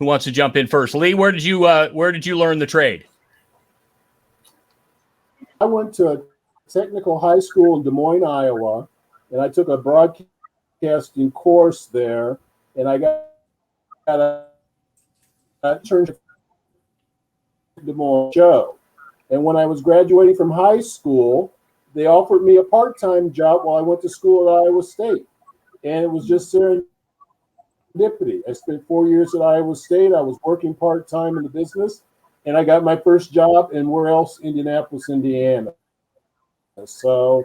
Who wants to jump in first? Lee, where did you learn the trade? I went to a technical high school in Des Moines, Iowa, and I took a broadcasting course there, and I got a internship at Des Moines show. And when I was graduating from high school, they offered me a part-time job while I went to school at Iowa State. And it was just serendipity. I spent 4 years at Iowa State. I was working part-time in the business, and I got my first job in Indianapolis, Indiana. So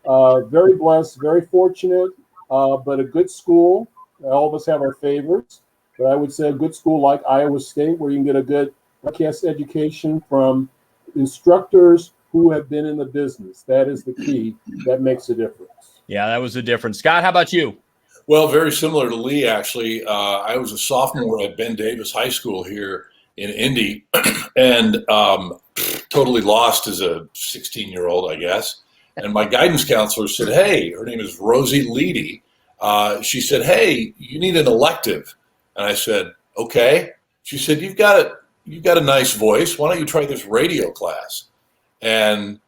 very blessed, very fortunate, but a good school. All of us have our favorites, but I would say a good school like Iowa State, where you can get a good broadcast education from instructors who have been in the business. That is the key. That makes a difference. Yeah, that was the difference. Scott, how about you? Well, very similar to Lee, actually. I was a sophomore at Ben Davis High School here in Indy, and totally lost as a 16-year-old, I guess. And my guidance counselor said, hey, her name is Rosie Leedy. She said, hey, you need an elective. And I said, okay. She said, you've got a nice voice. Why don't you try this radio class? And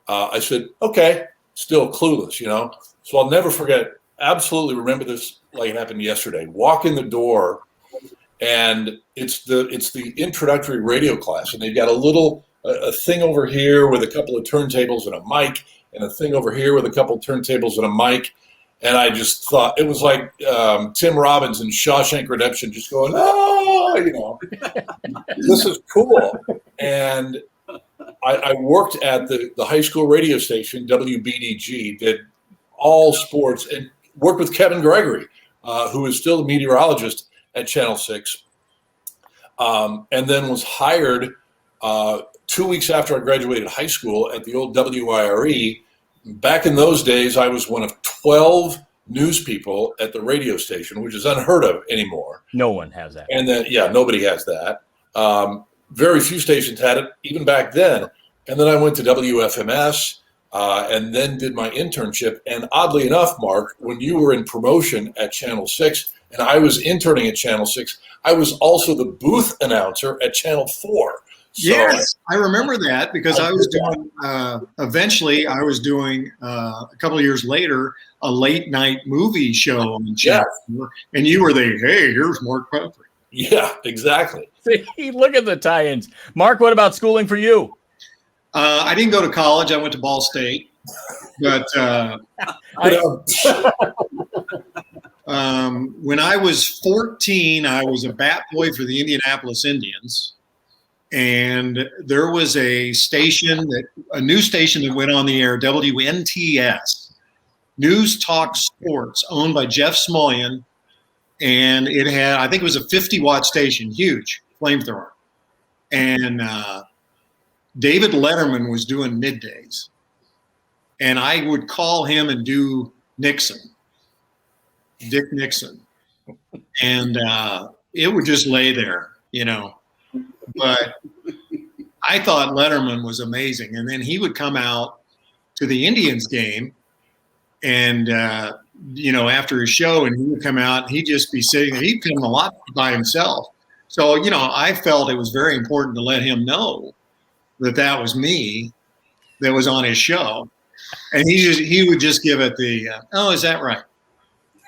I said, okay. Still clueless, So I'll never forget, absolutely remember this like it happened yesterday. Walk in the door, and it's the introductory radio class, and they've got a thing over here with a couple of turntables and a mic, and a thing over here with a couple of turntables and a mic. And I just thought it was like Tim Robbins in Shawshank Redemption, just going, this is cool. And I worked at the high school radio station, WBDG, did all sports, and worked with Kevin Gregory, who is still the meteorologist at Channel 6, and then was hired 2 weeks after I graduated high school at the old WIRE. Back in those days, I was one of 12 news people at the radio station, which is unheard of anymore. No one has that. And then, nobody has that. Very few stations had it, even back then. And then I went to WFMS and then did my internship. And oddly enough, Mark, when you were in promotion at Channel 6 and I was interning at Channel 6, I was also the booth announcer at Channel 4. So, yes, I remember that because I was doing, eventually I was doing, a couple of years later, a late night movie show on Channel 4, and you were the, hey, here's Mark Pumphrey. Yeah, exactly. See, look at the tie-ins. Mark, what about schooling for you? I didn't go to college. I went to Ball State. But when I was 14, I was a bat boy for the Indianapolis Indians. And there was a new station that went on the air, WNTS, News Talk Sports, owned by Jeff Smulyan. And it had, I think it was a 50-watt station, huge, flamethrower. And David Letterman was doing middays. And I would call him and do Nixon, Dick Nixon. And it would just lay there, But I thought Letterman was amazing. And then he would come out to the Indians game and, after his show, and he would come out and he'd just be sitting there. He'd come a lot by himself. So, I felt it was very important to let him know that was me that was on his show. And he would just give it the, oh, is that right?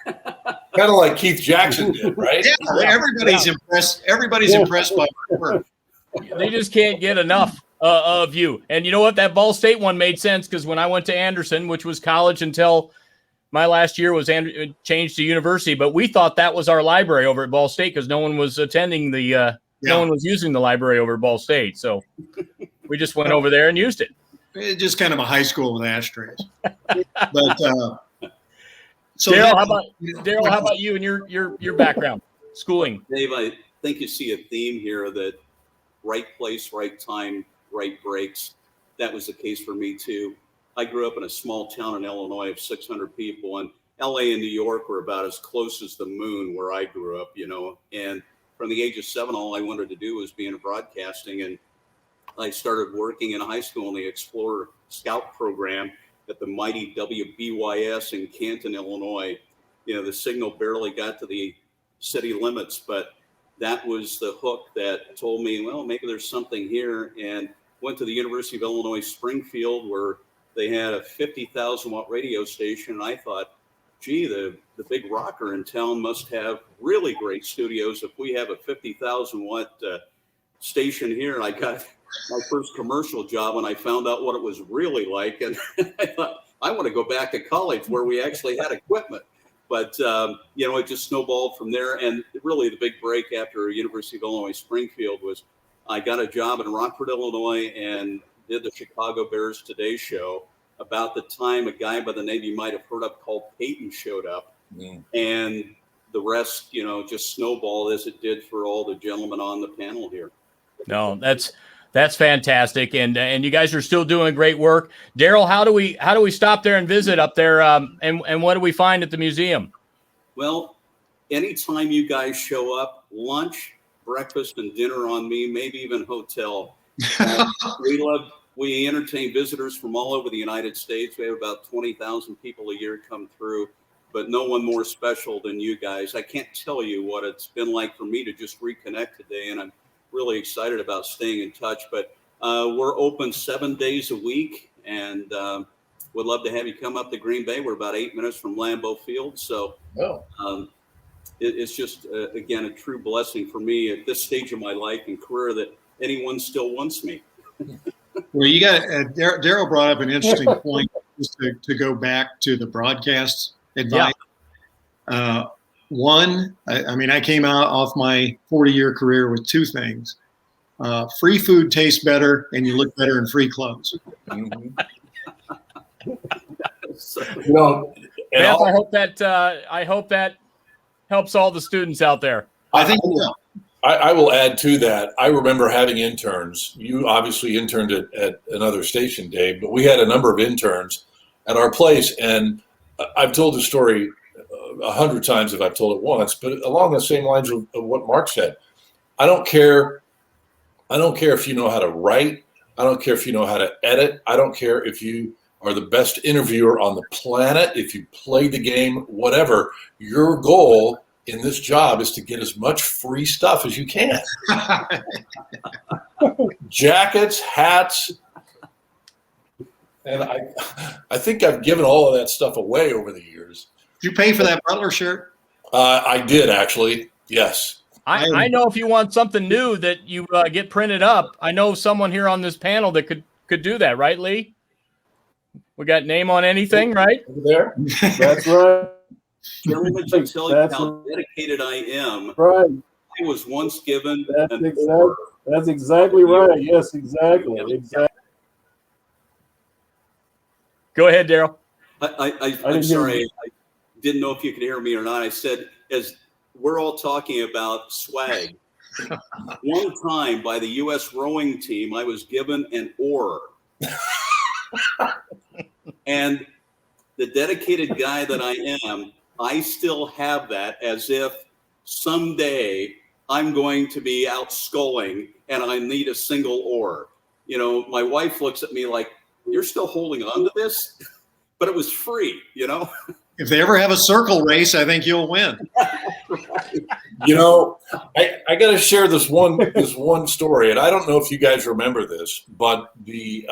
Kind of like Keith Jackson did, right? Yeah, everybody's impressed. Everybody's impressed by my work. They just can't get enough of you. And you know what? That Ball State one made sense because when I went to Anderson, which was college until my last year was changed to university, but we thought that was our library over at Ball State because no one was attending no one was using the library over at Ball State. So we just went over there and used it. It's just kind of a high school with ashtrays. But so Darrel, how about you and your background, schooling? Dave, I think you see a theme here that right place, right time, right breaks. That was the case for me too. I grew up in a small town in Illinois of 600 people, and LA and New York were about as close as the moon where I grew up, and from the age of 7, all I wanted to do was be in broadcasting. And I started working in high school in the Explorer Scout program at the mighty WBYS in Canton, Illinois. The signal barely got to the city limits, but that was the hook that told me, well, maybe there's something here. And went to the University of Illinois Springfield, where they had a 50,000 watt radio station. And I thought, gee, the big rocker in town must have really great studios if we have a 50,000 watt station here. And I got my first commercial job and I found out what it was really like. And I thought, I want to go back to college where we actually had equipment. But, it just snowballed from there. And really the big break after University of Illinois Springfield was I got a job in Rockford, Illinois, and did the Chicago Bears Today show. About the time a guy by the name you might have heard of called Peyton showed up. And the rest, just snowballed as it did for all the gentlemen on the panel here. No, that's fantastic. And you guys are still doing great work. Darrel, how do we stop there and visit up there? And what do we find at the museum? Well, anytime you guys show up, lunch, breakfast, and dinner on me, maybe even hotel. We entertain visitors from all over the United States. We have about 20,000 people a year come through, but no one more special than you guys. I can't tell you what it's been like for me to just reconnect today, and I'm really excited about staying in touch. But we're open 7 days a week, and would love to have you come up to Green Bay. We're about 8 minutes from Lambeau Field. So it's just, again, a true blessing for me at this stage of my life and career that anyone still wants me. Well, you got Darrel brought up an interesting point just to go back to the broadcast advice. One, I came out off my 40-year career with two things. Free food tastes better, and you look better in free clothes. Mhm. So, You know, and Beth, I'll- I hope that helps all the students out there. I think it will. I will add to that. I remember having interns. You obviously interned at another station, Dave, but we had a number of interns at our place, and I've told the story 100 times if I've told it once, but along the same lines of what Mark said. I don't care. I don't care if you know how to write. I don't care if you know how to edit. I don't care if you are the best interviewer on the planet, if you played the game, whatever. Your goal in this job is to get as much free stuff as you can. Jackets, hats, and I think I've given all of that stuff away over the years. Did you pay for that Butler shirt? I did actually, yes. I know if you want something new that you get printed up, I know someone here on this panel that could do that, right, Lee? We got name on anything, right? Over there. That's right. Very much I tell you That's how dedicated I am. right. I was once given That's exactly right. Yes, exactly. Exactly. Go ahead, Darrell. I'm sorry. I didn't know if you could hear me or not. I said, as we're all talking about swag, one time by the U.S. rowing team, I was given an oar. And the dedicated guy that I am, I still have that as if someday I'm going to be out sculling and I need a single oar. You know, my wife looks at me like, you're still holding on to this? But it was free, you know? If they ever have a circle race, I think you'll win. You know, I got to share this one story, and I don't know if you guys remember this, but the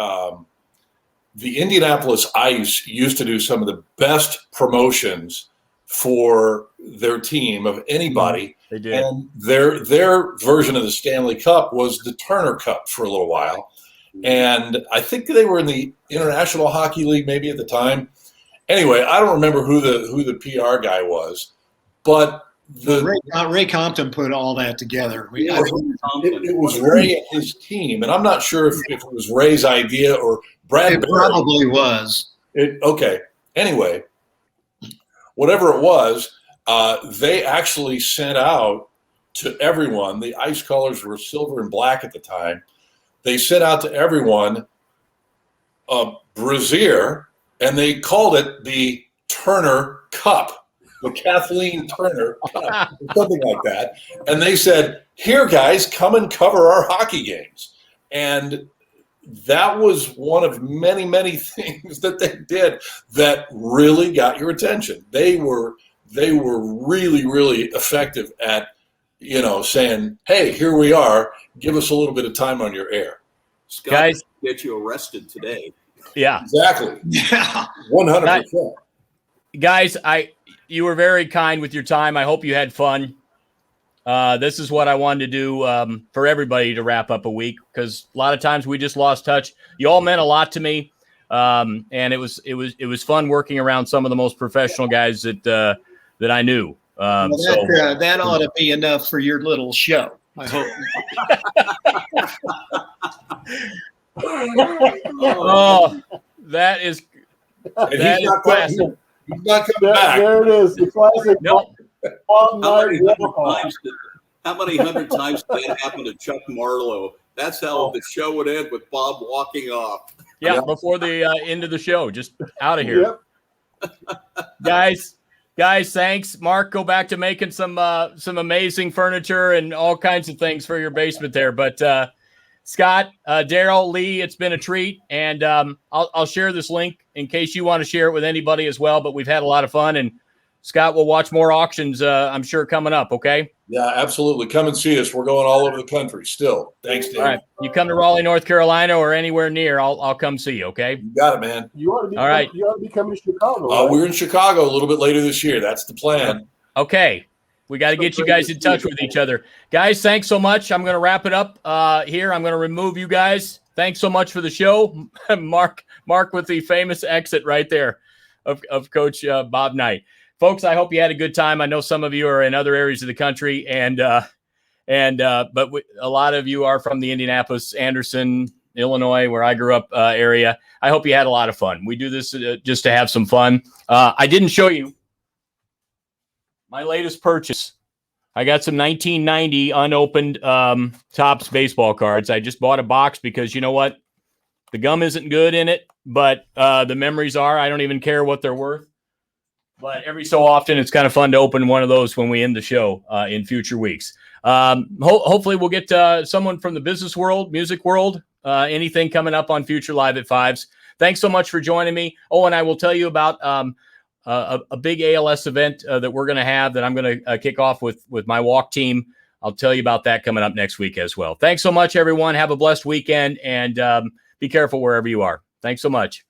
Indianapolis Ice used to do some of the best promotions for their team of anybody. They did. And their version of the Stanley Cup was the Turner Cup for a little while. And I think they were in the International Hockey League maybe at the time. Anyway, I don't remember who the PR guy was, but Ray Compton put all that together. It was Ray and his team, and I'm not sure if it was Ray's idea or Brad. It probably was. Okay. Anyway, whatever it was, they actually sent out to everyone. The ice colors were silver and black at the time. They sent out to everyone a brassiere, and they called it the Turner Cup, the Kathleen Turner Cup, something like that. And they said, "Here, guys, come and cover our hockey games." And that was one of many, many things that they did that really got your attention. They were really, really effective at, saying, "Hey, here we are. Give us a little bit of time on your air." Scott, Guys, get you arrested today. Yeah. Exactly. Yeah. 100%. Guys, you were very kind with your time. I hope you had fun. This is what I wanted to do for everybody to wrap up a week, because a lot of times we just lost touch. You all meant a lot to me, and it was fun working around some of the most professional guys that I knew. That ought to be enough for your little show, I hope. Oh, that is classic. He's not coming back. There it is. The classic. Nope. Bob How Knight many hundred times did that happen to Chuck Marlowe? That's how the show would end, with Bob walking off. Yeah, before the end of the show, just out of here. Yep. Guys, thanks. Mark, go back to making some amazing furniture and all kinds of things for your basement there. But Scott, Darrell, Lee, it's been a treat, and I'll share this link in case you want to share it with anybody as well. But we've had a lot of fun, and Scott, we'll watch more auctions, I'm sure, coming up. Okay. Yeah, absolutely. Come and see us. We're going all over the country still. Thanks, Dave. All right. You come to Raleigh, North Carolina, or anywhere near, I'll come see you. Okay. You got it, man. You ought to be. All right. You ought to be coming to Chicago. Right? We're in Chicago a little bit later this year. That's the plan. Okay. We got to get you guys in touch with each other. Guys, thanks so much. I'm going to wrap it up here. I'm going to remove you guys. Thanks so much for the show. Mark with the famous exit right there of Coach Bob Knight. Folks, I hope you had a good time. I know some of you are in other areas of the country, and And but a lot of you are from the Indianapolis, Anderson, Illinois, where I grew up area. I hope you had a lot of fun. We do this just to have some fun. I didn't show you my latest purchase. I got some 1990 unopened Topps baseball cards. I just bought a box because you know what? The gum isn't good in it, but the memories are. I don't even care what they're worth. But every so often, it's kind of fun to open one of those when we end the show in future weeks. Hopefully, we'll get someone from the business world, music world, anything coming up on future Live at Fives. Thanks so much for joining me. Oh, and I will tell you about a big ALS event that we're going to have that I'm going to kick off with my walk team. I'll tell you about that coming up next week as well. Thanks so much, everyone. Have a blessed weekend, and be careful wherever you are. Thanks so much.